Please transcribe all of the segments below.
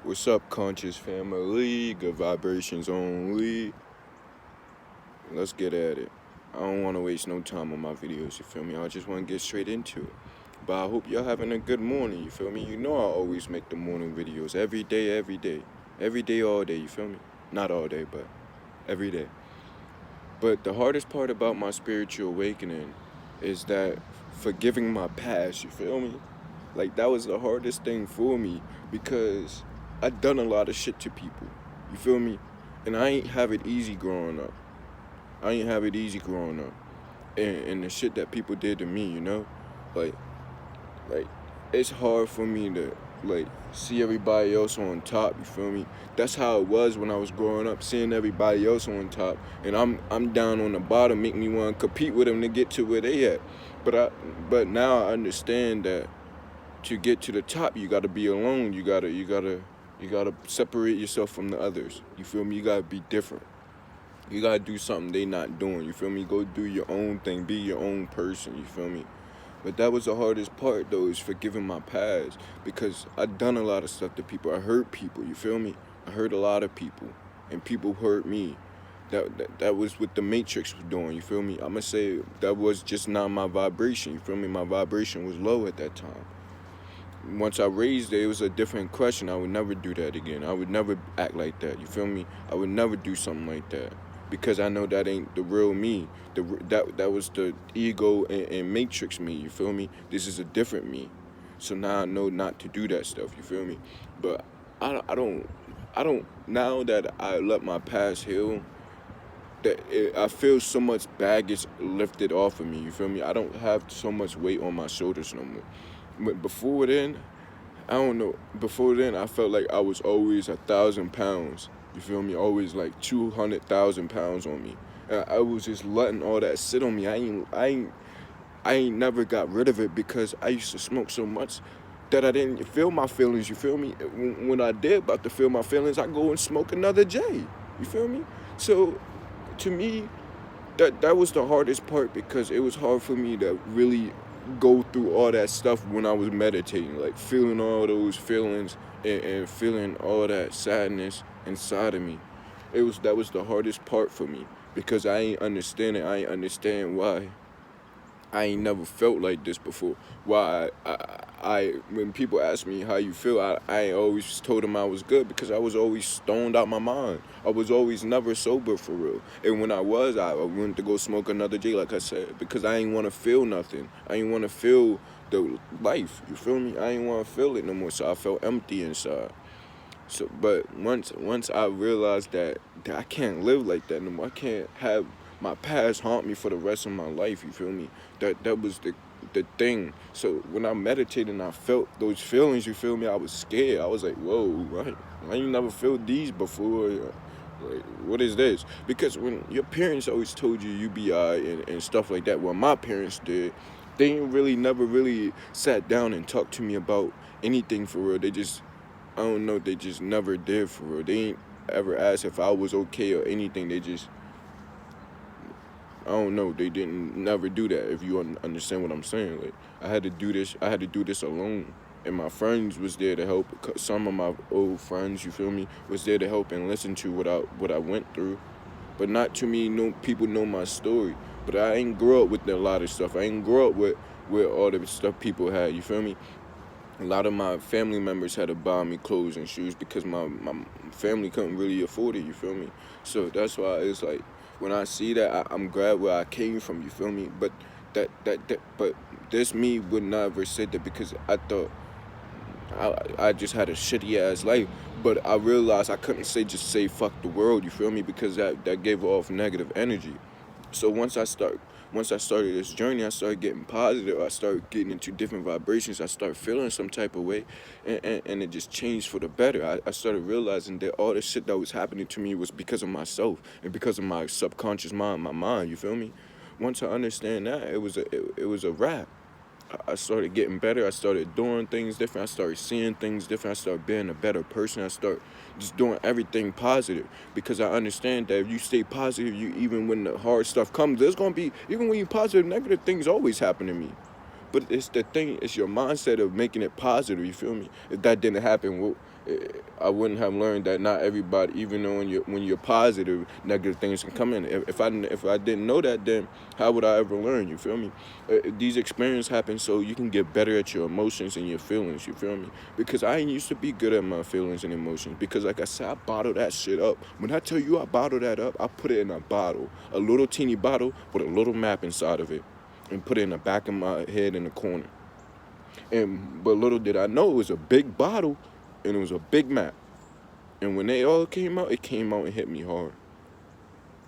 What's up, conscious family? Good vibrations only. Let's get at it. I don't want to waste no time on my videos, you feel me? I just want to get straight into it. But I hope y'all having a good morning, you feel me? You know I always make the morning videos every day, every day. Every day, all day, you feel me? Not all day, but every day. But the hardest part about my spiritual awakening is that forgiving my past, you feel me? Like, that was the hardest thing for me because I done a lot of shit to people, you feel me? And I ain't have it easy growing up. I ain't have it easy growing up. And the shit that people did to me, you know? Like, like, it's hard for me to, like, see everybody else on top, you feel me? That's how it was when I was growing up, seeing everybody else on top, and I'm down on the bottom, make me want to compete with them to get to where they at. But now I understand that to get to the top, you gotta be alone. You gotta separate yourself from the others. You feel me? You gotta be different. You gotta do something they not doing. You feel me? Go do your own thing. Be your own person. You feel me? But that was the hardest part though, is forgiving my past because I done a lot of stuff to people. I hurt people. You feel me? I hurt a lot of people, and people hurt me. That was what the Matrix was doing. You feel me? I'ma say that was just not my vibration. You feel me? My vibration was low at that time. Once I raised it, it was a different question. I would never do that again. I would never act like that. You feel me? I would never do something like that because I know that ain't the real me. That was the ego and matrix me. You feel me? This is a different me. So now I know not to do that stuff. You feel me? But I don't. Now that I let my past heal, I feel so much baggage lifted off of me. You feel me? I don't have so much weight on my shoulders no more. But before then, I don't know. Before then, I felt like I was always 1,000 pounds. You feel me? Always like 200,000 pounds on me. And I was just letting all that sit on me. I ain't never got rid of it because I used to smoke so much that I didn't feel my feelings. You feel me? When I did about to feel my feelings, I go and smoke another J. You feel me? So to me, that was the hardest part because it was hard for me to really go through all that stuff when I was meditating, like feeling all those feelings and feeling all that sadness inside of me. That was the hardest part for me because I ain't understand it. I ain't understand why I ain't never felt like this before. Why when people ask me how you feel, I always told them I was good because I was always stoned out my mind. I was always never sober for real. And when I went to go smoke another J, like I said, because I ain't want to feel nothing. I ain't want to feel the life. You feel me? I ain't want to feel it no more. So I felt empty inside. So, but once I realized that I can't live like that no more. I can't have my past haunt me for the rest of my life. You feel me? That was the thing. So when I meditated and I felt those feelings, you feel me? I was scared. I was like, whoa, right? I ain't never felt these before. Like, what is this? Because when your parents always told you be alright and stuff like that, well, my parents did. They ain't really never really sat down and talked to me about anything for real. They just I don't know, they just never did for real. They ain't ever asked if I was okay or anything. They just, I don't know, they didn't never do that, if you understand what I'm saying. Like, I had to do this alone. And my friends was there to help. Some of my old friends, you feel me, was there to help and listen to what I went through. But not too many people know my story. But I ain't grow up with a lot of stuff. I ain't grow up with all the stuff people had, you feel me? A lot of my family members had to buy me clothes and shoes because my family couldn't really afford it, you feel me? So that's why it's like when I see that I'm glad where I came from, you feel me? But but this me would never said that because I thought I just had a shitty ass life. But I realized I couldn't say fuck the world, you feel me? Because that gave off negative energy. So once I started this journey, I started getting positive. I started getting into different vibrations. I started feeling some type of way, and it just changed for the better. I started realizing that all the shit that was happening to me was because of myself and because of my subconscious mind, my mind. You feel me? Once I understand that, it was a wrap. I started getting better. I started doing things different. I started seeing things different. I started being a better person. I started just doing everything positive because I understand that if you stay positive, you even when the hard stuff comes, there's gonna be even when you're positive, negative things always happen to me. But it's the thing, it's your mindset of making it positive. You feel me? If that didn't happen, well, I wouldn't have learned that not everybody, even though when you're positive, negative things can come in. If I didn't know that, then how would I ever learn? You feel me? These experiences happen so you can get better at your emotions and your feelings. You feel me? Because I ain't used to be good at my feelings and emotions. Because like I said, I bottle that shit up. When I tell you I bottle that up, I put it in a bottle, a little teeny bottle with a little map inside of it, and put it in the back of my head in the corner. But little did I know it was a big bottle, and it was a big map. And when they all came out, it came out and hit me hard.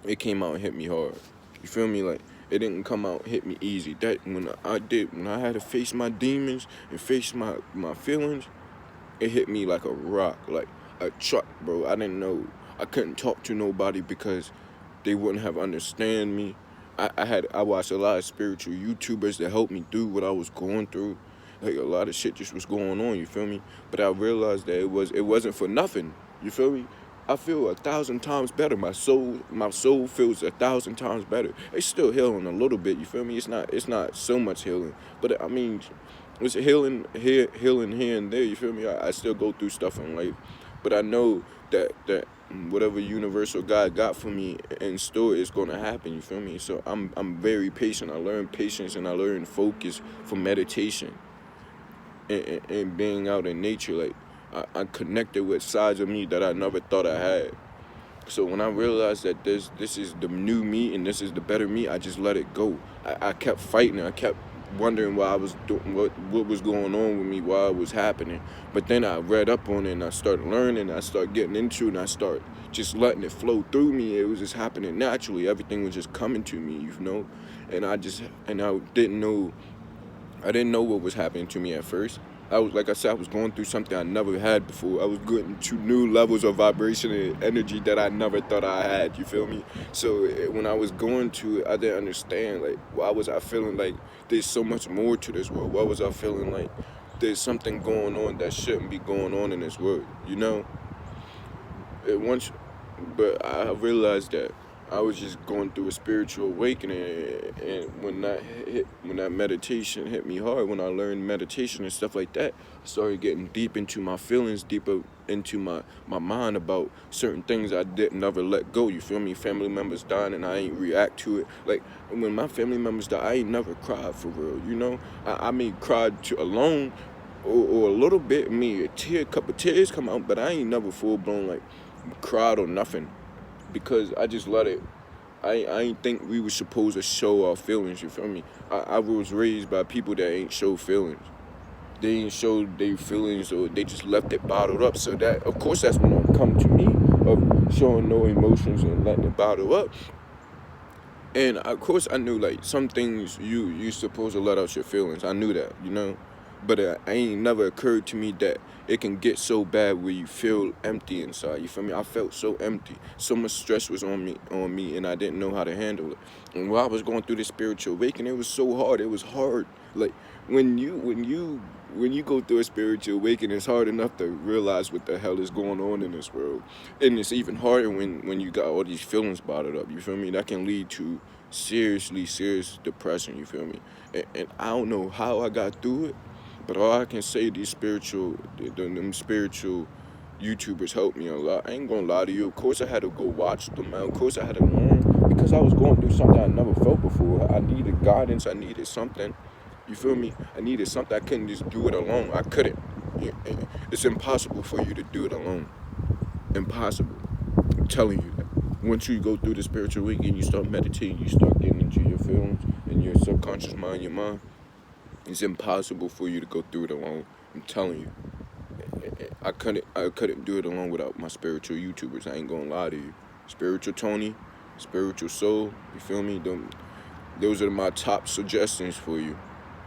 It came out and hit me hard. You feel me? Like, it didn't come out and hit me easy. That when I had to face my demons and face my feelings, it hit me like a rock, like a truck, bro. I didn't know. I couldn't talk to nobody because they wouldn't have understand me. I watched a lot of spiritual YouTubers that helped me through what I was going through. Like, a lot of shit just was going on, you feel me? But I realized that it wasn't for nothing. You feel me? I feel 1,000 times better. My soul feels 1,000 times better. It's still healing a little bit, you feel me? It's not so much healing. But I mean, it's healing here and there, you feel me? I still go through stuff in life. But I know that whatever universal God got for me in store is gonna happen, you feel me? So I'm very patient. I learned patience and I learned focus from meditation and being out in nature. Like, I connected with sides of me that I never thought I had. So when I realized that this is the new me and this is the better me, I just let it go. I kept fighting. I kept wondering why I was doing what was going on with me, why it was happening. But then I read up on it and I started learning. I started getting into it and I started just letting it flow through me. It was just happening naturally. Everything was just coming to me, you know. And I didn't know what was happening to me at first. Like I said, I was going through something I never had before. I was getting to new levels of vibration and energy that I never thought I had, you feel me? So when I was going to it, I didn't understand, like, why was I feeling like there's so much more to this world? Why was I feeling like there's something going on that shouldn't be going on in this world, you know? But I realized that I was just going through a spiritual awakening, and when that meditation hit me hard, when I learned meditation and stuff like that, I started getting deep into my feelings, deeper into my mind about certain things I didn't never let go. You feel me? Family members dying and I ain't react to it. Like, when my family members die, I ain't never cried for real. You know, I mean, cried alone or a little bit. A couple tears come out, but I ain't never full blown like cried or nothing. Because I just let it. I ain't think we were supposed to show our feelings, you feel me? I was raised by people that ain't show feelings. They ain't show their feelings, or they just left it bottled up. So that, of course, that's when it come to me, of showing no emotions and letting it bottle up. And of course I knew, like, some things you supposed to let out your feelings. I knew that, you know? But it ain't never occurred to me that it can get so bad where you feel empty inside. You feel me? I felt so empty. So much stress was on me, and I didn't know how to handle it. And while I was going through this spiritual awakening, it was so hard. It was hard. Like, when you go through a spiritual awakening, it's hard enough to realize what the hell is going on in this world. And it's even harder when you got all these feelings bottled up. You feel me? That can lead to serious depression. You feel me? And I don't know how I got through it. But all I can say, them spiritual YouTubers helped me a lot. I ain't gonna lie to you. Of course I had to go watch them. Of course I had to learn, because I was going through something I never felt before. I needed guidance. I needed something. You feel me? I needed something. I couldn't just do it alone. I couldn't. It's impossible for you to do it alone. Impossible. I'm telling you that. Once you go through the spiritual awakening, you start meditating, you start getting into your feelings and your subconscious mind, your mind. It's impossible for you to go through it alone. I'm telling you. I couldn't do it alone without my spiritual YouTubers. I ain't gonna lie to you. Spiritual Tony, Spiritual Soul, you feel me? Those are my top suggestions for you.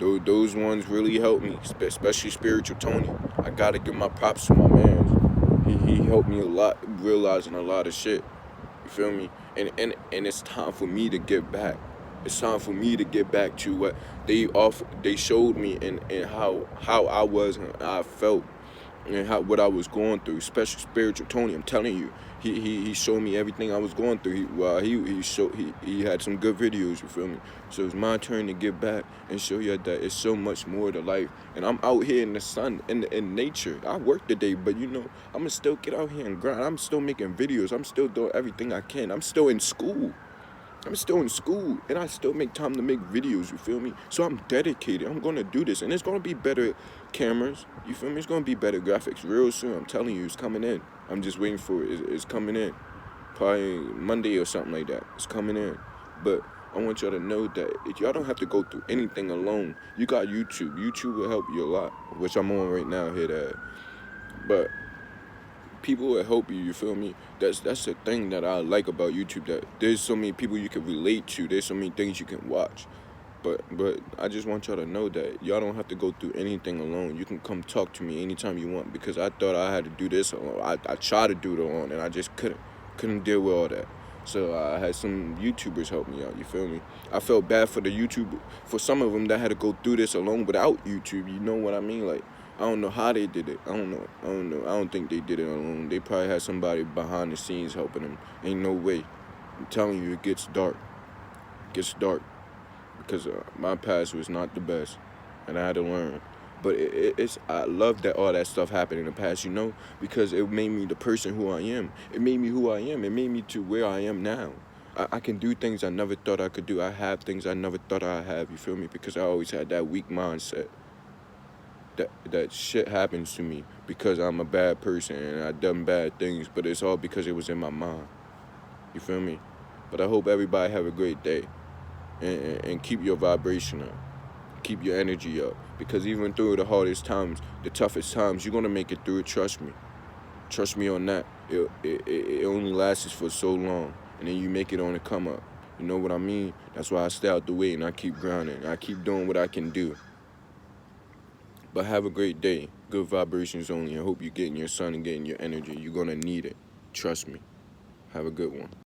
Those ones really helped me, especially Spiritual Tony. I gotta give my props to my man. He helped me a lot, realizing a lot of shit. You feel me? And it's time for me to give back. It's time for me to get back to what they showed me, and how I was and I felt. and what I was going through, especially Spiritual Tony. I'm telling you, he showed me everything I was going through. He had some good videos. You feel me? So it's my turn to give back and show you that it's so much more to life. And I'm out here in the sun, in nature. I work today, but you know, I'ma still get out here and grind. I'm still making videos. I'm still doing everything I can. I'm still in school. And I still make time to make videos, you feel me? So I'm dedicated. I'm gonna do this, and it's gonna be better cameras, you feel me? It's gonna be better graphics real soon. I'm telling you, it's coming in. I'm just waiting for it. It's coming in. Probably Monday or something like that. It's coming in. But I want y'all to know that if y'all don't have to go through anything alone. You got YouTube. YouTube will help you a lot, which I'm on right now here. But people will help you, you feel me? That's the thing that I like about YouTube, that there's so many people you can relate to. There's so many things you can watch. But I just want y'all to know that y'all don't have to go through anything alone. You can come talk to me anytime you want, because I thought I had to do this alone. I tried to do it alone, and I just couldn't deal with all that. So I had some YouTubers help me out, you feel me? I felt bad for for some of them that had to go through this alone without YouTube, you know what I mean? Like, I don't know how they did it. I don't know. I don't think they did it alone. They probably had somebody behind the scenes helping them. Ain't no way. I'm telling you, it gets dark. It gets dark. Because my past was not the best, and I had to learn. But I love that all that stuff happened in the past, you know, because it made me the person who I am. It made me who I am. It made me to where I am now. I can do things I never thought I could do. I have things I never thought I'd have, you feel me? Because I always had that weak mindset. That shit happens to me because I'm a bad person and I done bad things, but it's all because it was in my mind. You feel me? But I hope everybody have a great day, and keep your vibration up. Keep your energy up, because even through the hardest times, the toughest times, you're gonna make it through it. Trust me on that. It only lasts for so long, and then you make it on the come up. You know what I mean? That's why I stay out the way and I keep grinding. I keep doing what I can do. But have a great day. Good vibrations only. I hope you're getting your sun and getting your energy. You're gonna need it. Trust me. Have a good one.